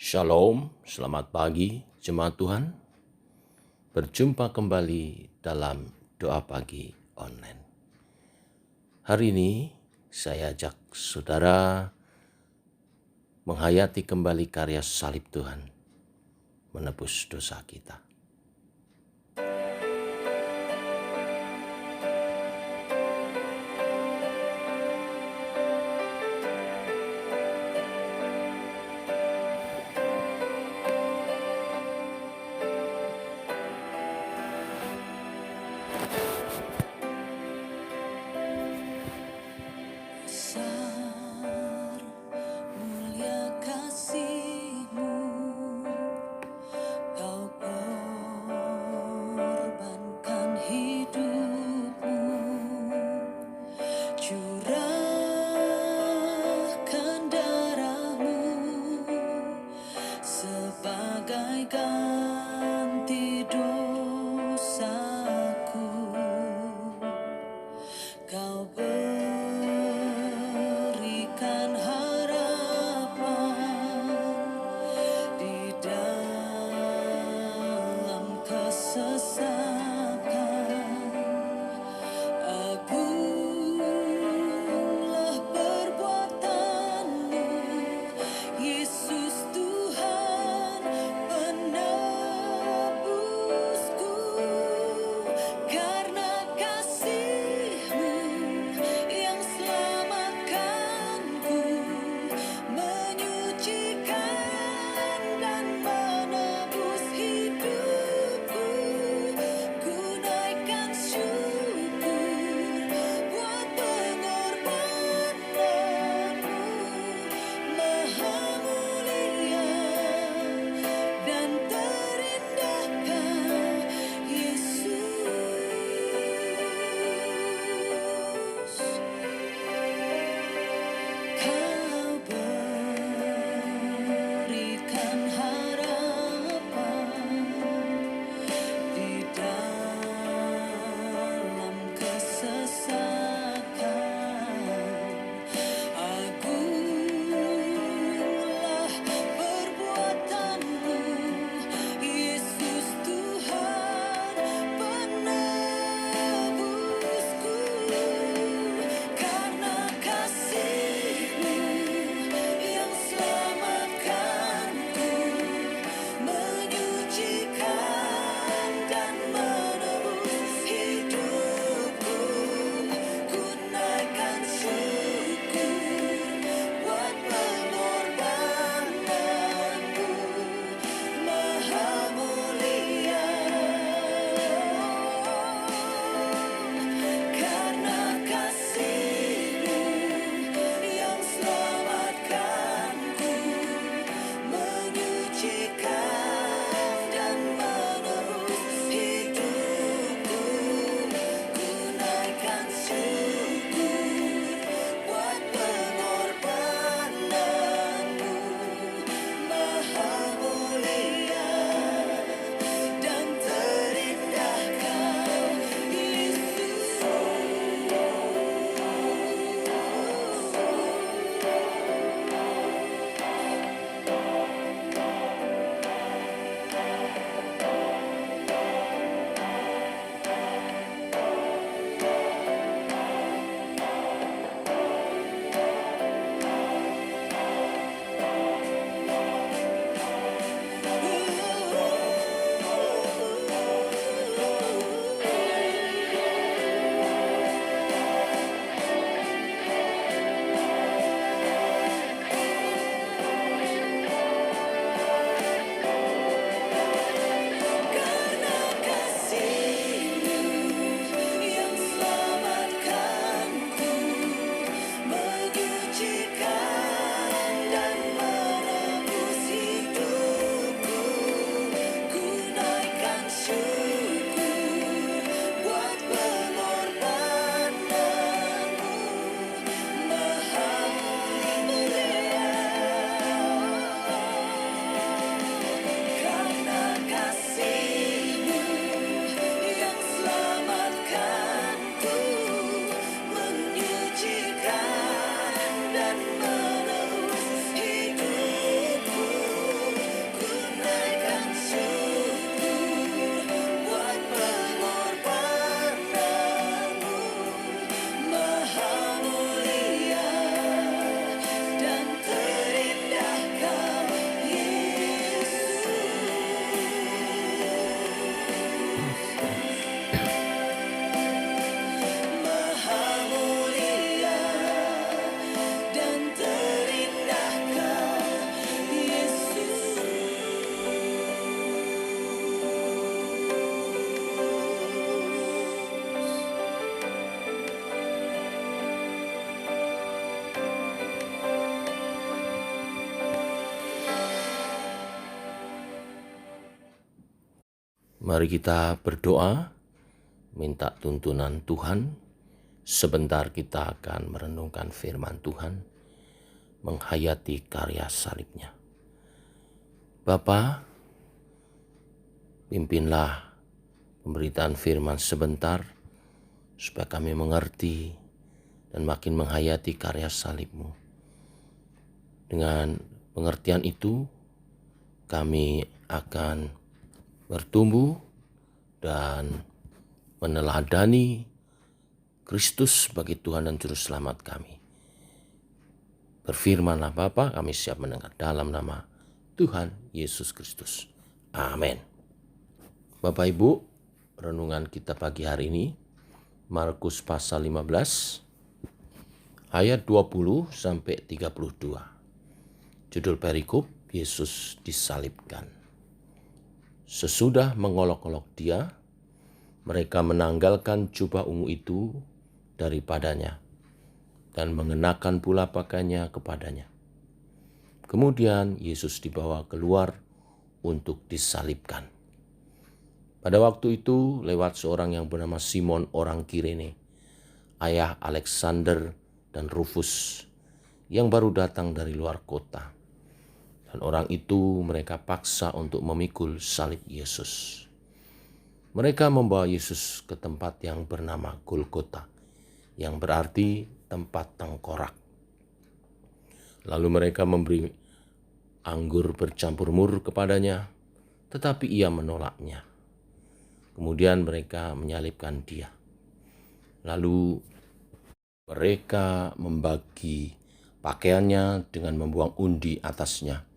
Shalom, selamat pagi jemaat Tuhan. Berjumpa kembali dalam doa pagi online. Hari ini saya ajak saudara menghayati kembali karya salib Tuhan, menebus dosa kita. Yesus Tuhan penolong. Mari kita berdoa, minta tuntunan Tuhan. Sebentar kita akan merenungkan firman Tuhan, menghayati karya salibnya. Bapa, pimpinlah pemberitaan firman sebentar, supaya kami mengerti dan makin menghayati karya salib-Mu. Dengan pengertian itu, kami akan bertumbuh dan meneladani Kristus sebagai Tuhan dan Juru Selamat kami. Berfirmanlah Bapa, kami siap mendengar dalam nama Tuhan Yesus Kristus. Amin. Bapak Ibu, renungan kita pagi hari ini, Markus pasal 15, ayat 20 sampai 32. Judul perikop, Yesus disalibkan. Sesudah mengolok-olok Dia, mereka menanggalkan jubah ungu itu daripadanya dan mengenakan pula pakaiannya kepadanya. Kemudian Yesus dibawa keluar untuk disalibkan. Pada waktu itu lewat seorang yang bernama Simon orang Kirene, ayah Alexander dan Rufus, yang baru datang dari luar kota. Dan orang itu mereka paksa untuk memikul salib Yesus. Mereka membawa Yesus ke tempat yang bernama Golgota, yang berarti tempat tengkorak. Lalu mereka memberi anggur bercampur mur kepadanya, tetapi ia menolaknya. Kemudian mereka menyalibkan Dia. Lalu mereka membagi pakaiannya dengan membuang undi atasnya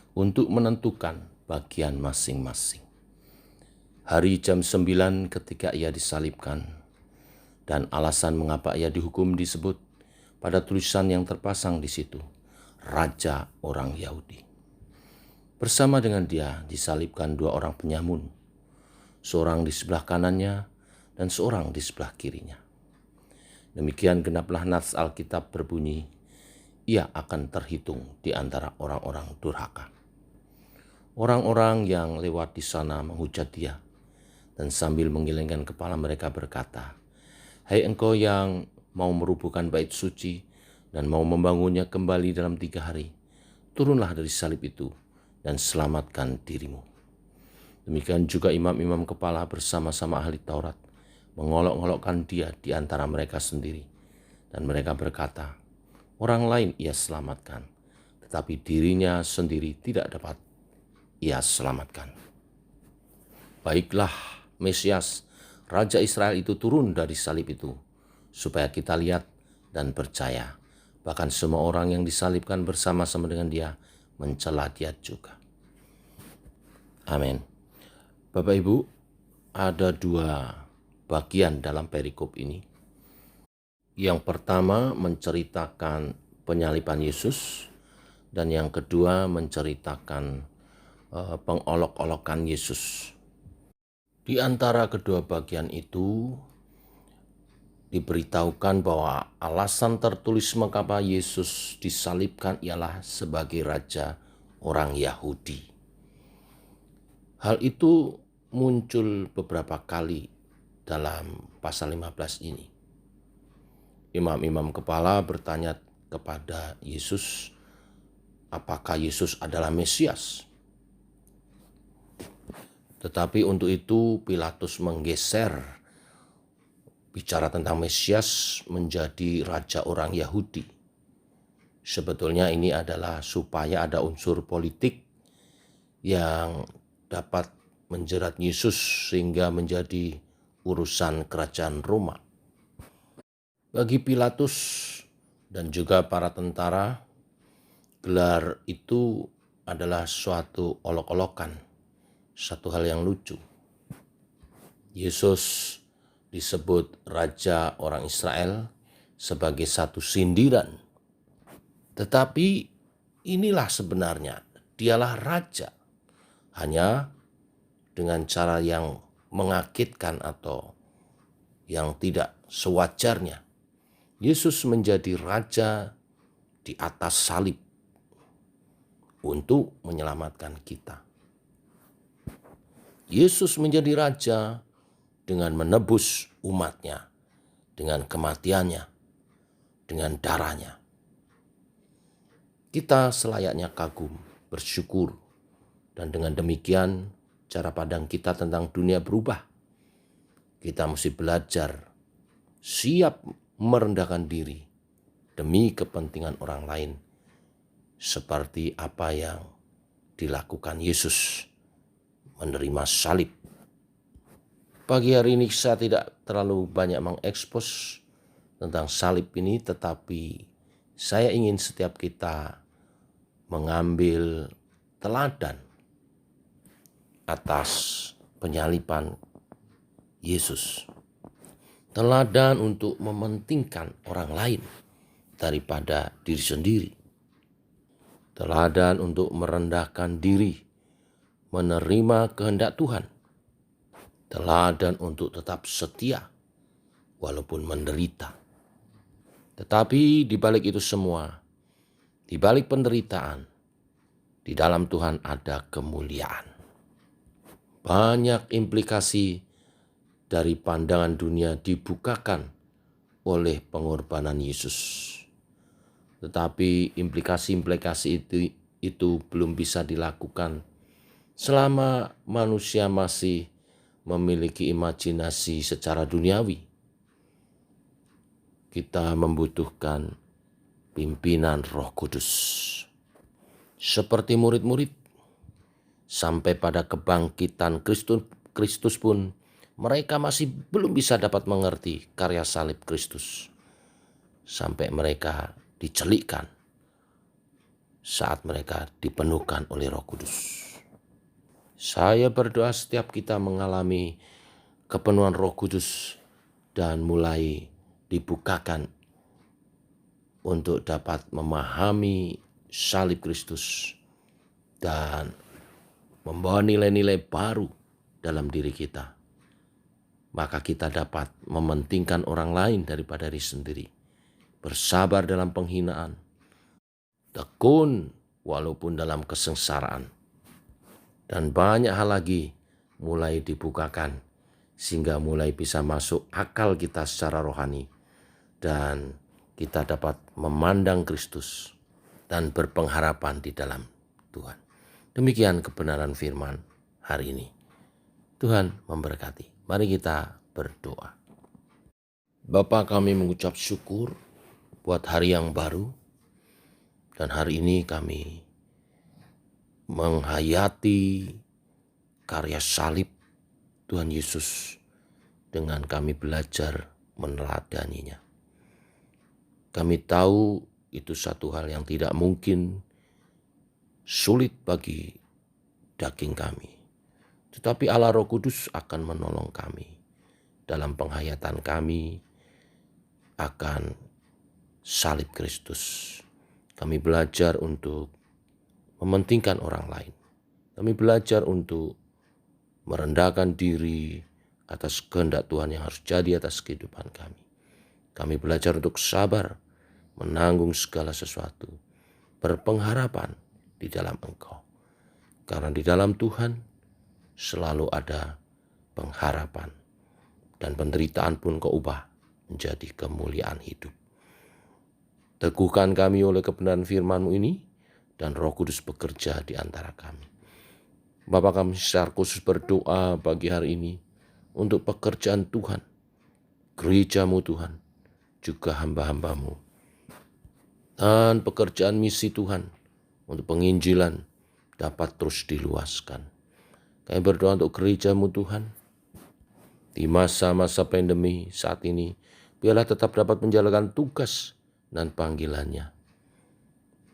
untuk menentukan bagian masing-masing. Hari jam 9 ketika ia disalibkan, dan alasan mengapa ia dihukum disebut pada tulisan yang terpasang di situ, Raja orang Yahudi. Bersama dengan Dia disalibkan dua orang penyamun, seorang di sebelah kanannya dan seorang di sebelah kirinya. Demikian genaplah nats Alkitab berbunyi, ia akan terhitung di antara orang-orang durhaka. Orang-orang yang lewat di sana menghujat Dia, dan sambil menggelengkan kepala mereka berkata, "Hai engkau yang mau merubuhkan bait suci dan mau membangunnya kembali dalam 3 hari, turunlah dari salib itu dan selamatkan dirimu." Demikian juga imam-imam kepala bersama-sama ahli Taurat mengolok-olokkan Dia di antara mereka sendiri. Dan mereka berkata, orang lain ia selamatkan, tetapi dirinya sendiri tidak dapat ia selamatkan. Baiklah, Mesias, Raja Israel itu turun dari salib itu, supaya kita lihat dan percaya. Bahkan semua orang yang disalibkan bersama-sama dengan Dia mencela Dia juga. Amin. Bapak Ibu, ada 2 bagian dalam perikop ini. Yang pertama menceritakan penyaliban Yesus, dan yang kedua menceritakan pengolok-olokan Yesus. Di antara kedua bagian itu diberitahukan bahwa alasan tertulis mengapa Yesus disalibkan ialah sebagai Raja orang Yahudi. Hal itu muncul beberapa kali dalam pasal 15 ini. Imam-imam kepala bertanya kepada Yesus, apakah Yesus adalah Mesias? Tetapi untuk itu Pilatus menggeser bicara tentang Mesias menjadi Raja orang Yahudi. Sebetulnya ini adalah supaya ada unsur politik yang dapat menjerat Yesus sehingga menjadi urusan kerajaan Roma. Bagi Pilatus dan juga para tentara, gelar itu adalah suatu olok-olokan, satu hal yang lucu. Yesus disebut Raja orang Israel sebagai satu sindiran. Tetapi inilah sebenarnya, Dialah Raja. Hanya dengan cara yang mengakitkan atau yang tidak sewajarnya. Yesus menjadi Raja di atas salib untuk menyelamatkan kita. Yesus menjadi raja dengan menebus umatnya, dengan kematiannya, dengan darahnya. Kita selayaknya kagum, bersyukur, dan dengan demikian cara pandang kita tentang dunia berubah. Kita mesti belajar siap merendahkan diri demi kepentingan orang lain, seperti apa yang dilakukan Yesus menerima salib. Pagi hari ini saya tidak terlalu banyak mengekspos tentang salib ini, tetapi saya ingin setiap kita mengambil teladan atas penyaliban Yesus. Teladan untuk mementingkan orang lain daripada diri sendiri. Teladan untuk merendahkan diri, menerima kehendak Tuhan. Teladan untuk tetap setia walaupun menderita. Tetapi di balik itu semua, di balik penderitaan, di dalam Tuhan ada kemuliaan. Banyak implikasi dari pandangan dunia dibukakan oleh pengorbanan Yesus. Tetapi implikasi-implikasi itu belum bisa dilakukan selama manusia masih memiliki imajinasi secara duniawi. Kita membutuhkan pimpinan Roh Kudus. Seperti murid-murid, sampai pada kebangkitan Kristus pun mereka masih belum bisa dapat mengerti karya salib Kristus. Sampai mereka dicelikkan saat mereka dipenuhkan oleh Roh Kudus. Saya berdoa setiap kita mengalami kepenuhan Roh Kudus dan mulai dibukakan untuk dapat memahami salib Kristus dan membawa nilai-nilai baru dalam diri kita. Maka kita dapat mementingkan orang lain daripada diri sendiri. Bersabar dalam penghinaan, tekun walaupun dalam kesengsaraan. Dan banyak hal lagi mulai dibukakan sehingga mulai bisa masuk akal kita secara rohani. Dan kita dapat memandang Kristus dan berpengharapan di dalam Tuhan. Demikian kebenaran firman hari ini. Tuhan memberkati. Mari kita berdoa. Bapa, kami mengucap syukur buat hari yang baru. Dan hari ini kami menghayati karya salib Tuhan Yesus dengan kami belajar meneladaninya. Kami tahu itu satu hal yang tidak mungkin, sulit bagi daging kami. Tetapi Allah Roh Kudus akan menolong kami dalam penghayatan kami akan salib Kristus. Kami belajar untuk mementingkan orang lain. Kami belajar untuk merendahkan diri atas kehendak Tuhan yang harus jadi atas kehidupan kami. Kami belajar untuk sabar, menanggung segala sesuatu, berpengharapan di dalam Engkau. Karena di dalam Tuhan selalu ada pengharapan, dan penderitaan pun Kau ubah menjadi kemuliaan hidup. Teguhkan kami oleh kebenaran firman-Mu ini, dan Roh Kudus bekerja di antara kami. Bapa, kami secara khusus berdoa pagi hari ini untuk pekerjaan Tuhan, gereja-Mu Tuhan, juga hamba-hamba-Mu. Dan pekerjaan misi Tuhan untuk penginjilan dapat terus diluaskan. Kami berdoa untuk gereja-Mu Tuhan, di masa-masa pandemi saat ini, biarlah tetap dapat menjalankan tugas dan panggilannya.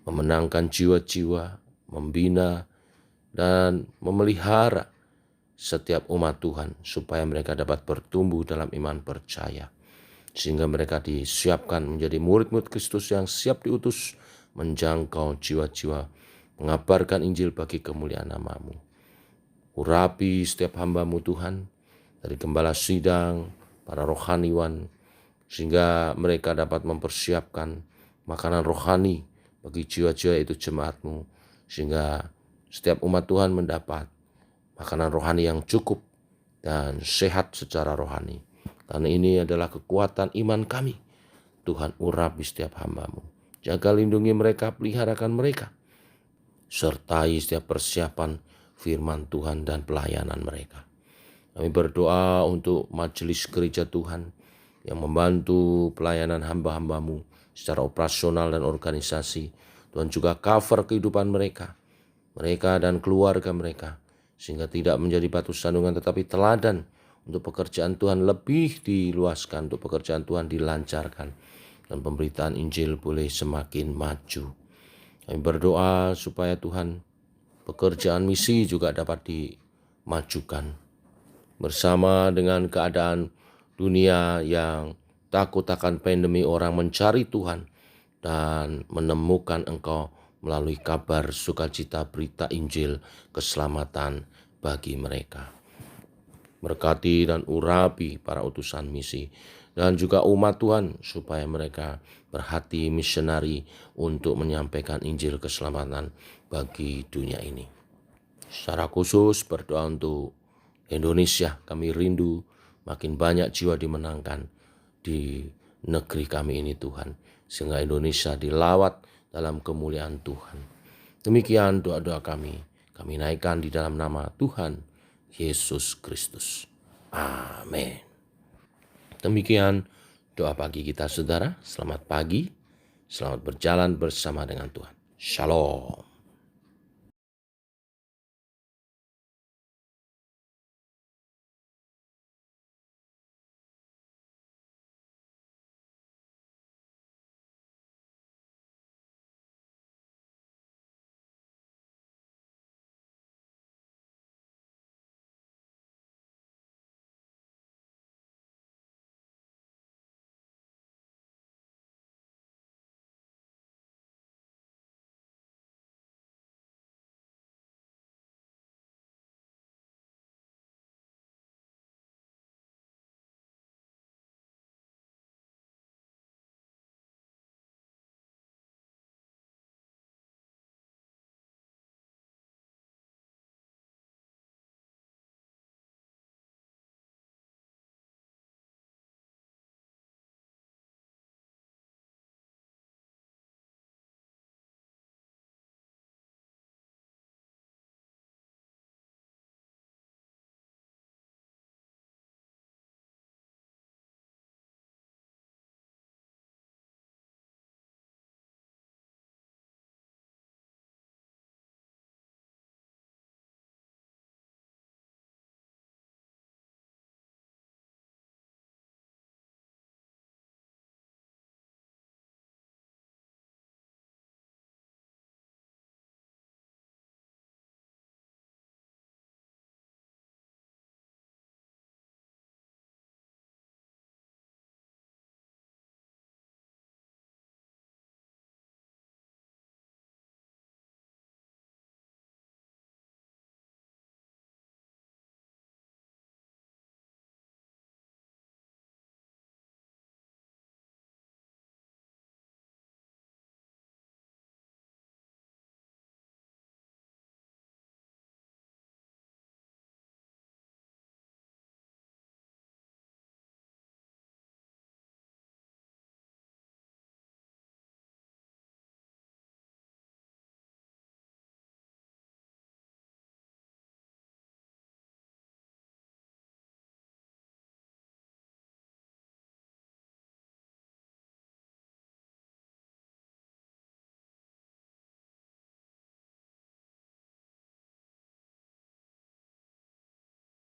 Memenangkan jiwa-jiwa, membina, dan memelihara setiap umat Tuhan supaya mereka dapat bertumbuh dalam iman percaya. Sehingga mereka disiapkan menjadi murid-murid Kristus yang siap diutus menjangkau jiwa-jiwa, mengabarkan Injil bagi kemuliaan nama-Mu. Urapi setiap hamba-Mu Tuhan, dari gembala sidang, para rohaniwan, sehingga mereka dapat mempersiapkan makanan rohani bagi jiwa-jiwa itu jemaat-Mu, sehingga setiap umat Tuhan mendapat makanan rohani yang cukup dan sehat secara rohani. Karena ini adalah kekuatan iman kami. Tuhan urapi setiap hamba-Mu. Jaga lindungi mereka, peliharakan mereka. Sertai setiap persiapan firman Tuhan dan pelayanan mereka. Kami berdoa untuk majelis gereja Tuhan yang membantu pelayanan hamba-hamba-Mu secara operasional dan organisasi. Tuhan juga cover kehidupan mereka dan keluarga mereka, sehingga tidak menjadi batu sandungan tetapi teladan untuk pekerjaan Tuhan lebih diluaskan, untuk pekerjaan Tuhan dilancarkan, dan pemberitaan Injil boleh semakin maju. Kami berdoa supaya Tuhan pekerjaan misi juga dapat dimajukan. Bersama dengan keadaan dunia yang takut akan pandemi, orang mencari Tuhan dan menemukan Engkau melalui kabar sukacita berita Injil keselamatan bagi mereka. Berkati dan urapi para utusan misi dan juga umat Tuhan supaya mereka berhati misionari untuk menyampaikan Injil keselamatan bagi dunia ini. Secara khusus berdoa untuk Indonesia. Kami rindu makin banyak jiwa dimenangkan di negeri kami ini Tuhan, sehingga Indonesia dilawat dalam kemuliaan Tuhan. Demikian doa-doa kami naikkan di dalam nama Tuhan Yesus Kristus. Amin. Demikian doa pagi kita saudara. Selamat pagi, selamat berjalan bersama dengan Tuhan. Shalom.